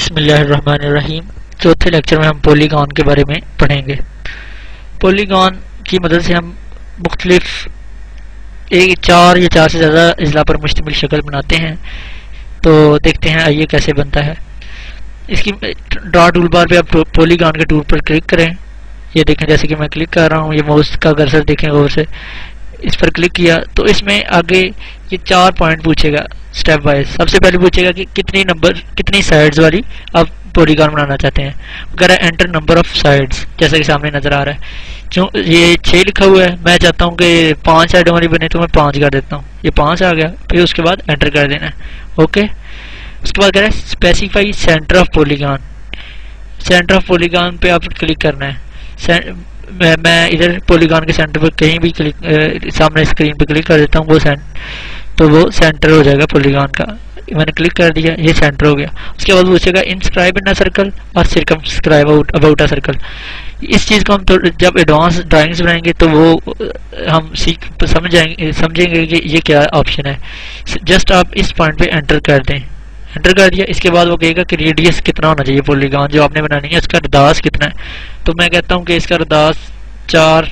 बिस्मिल्लाहिर्रहमानिर्रहीम। चौथे लेक्चर में हम पॉलीगॉन के बारे में पढ़ेंगे। पॉलीगॉन की मदद से हम मुख्तलिफ एक चार या चार से ज़्यादा अजला पर मुश्तमिल शक्ल बनाते हैं। तो देखते हैं आइए कैसे बनता है। इसकी ड्रा टूल बार पे आप पॉलीगॉन के टूल पर क्लिक करें। ये देखें, जैसे कि मैं क्लिक कर रहा हूँ, ये माउस का कर्सर देखें गौर से। इस पर क्लिक किया तो इसमें आगे ये 4 पॉइंट पूछेगा स्टेप वाइज। सबसे पहले पूछेगा कि कितनी साइड्स वाली आप पॉलीगॉन बनाना चाहते हैं। अगर एंटर नंबर ऑफ साइड्स, जैसा कि सामने नजर आ रहा है, जो ये 6 लिखा हुआ है, मैं चाहता हूँ कि 5 साइडों वाली बने, तो मैं 5 कर देता हूँ। ये 5 आ गया। फिर उसके बाद एंटर कर देना है। ओके, उसके बाद कह रहा है specify centre of polygon. Centre of polygon पे आप क्लिक करना है। मैं इधर पॉलीगॉन के सेंटर पर कहीं भी सामने स्क्रीन पे क्लिक कर देता हूँ, तो वो सेंटर हो जाएगा पॉलीगॉन का। मैंने क्लिक कर दिया, ये सेंटर हो गया। उसके बाद पूछेगा इंस्क्राइब इन अ सर्कल और सर्कमस्क्राइब अबाउट अ सर्कल। इस चीज़ को हम जब एडवांस ड्राइंग्स बनाएंगे तो वो हम समझेंगे कि ये क्या ऑप्शन है। जस्ट आप इस पॉइंट पे एंटर कर दें। एंटर कर दिया, इसके बाद वो कहेगा कि रेडियस कितना होना चाहिए पॉलीगॉन जो आपने बनानी है, इसका रदास कितना है। तो मैं कहता हूँ कि इसका रदास 4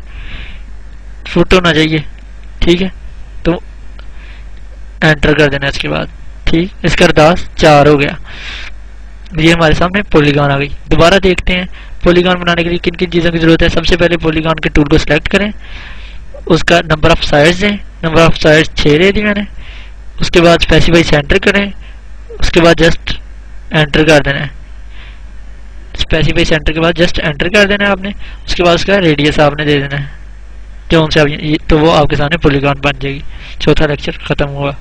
फुट होना चाहिए। ठीक है, तो एंटर कर देना इसके बाद। ठीक, इसका रदास 4 हो गया। ये हमारे सामने पॉलीगॉन आ गई। दोबारा देखते हैं पॉलीगॉन बनाने के लिए किन किन चीज़ों की जरूरत है। सबसे पहले पॉलीगॉन के टूल को सिलेक्ट करें, उसका नंबर ऑफ साइड्स दें। नंबर ऑफ साइड्स 6 दे दी मैंने। उसके बाद स्पेसिफाई सेंटर करें, उसके बाद जस्ट एंटर कर देना है। स्पेसिफाई सेंटर के बाद जस्ट एंटर कर देना है आपने। उसके बाद उसका रेडियस आपने दे देना है, जो उनसे तो वो आपके सामने पॉलीगॉन बन जाएगी। चौथा लेक्चर खत्म हुआ।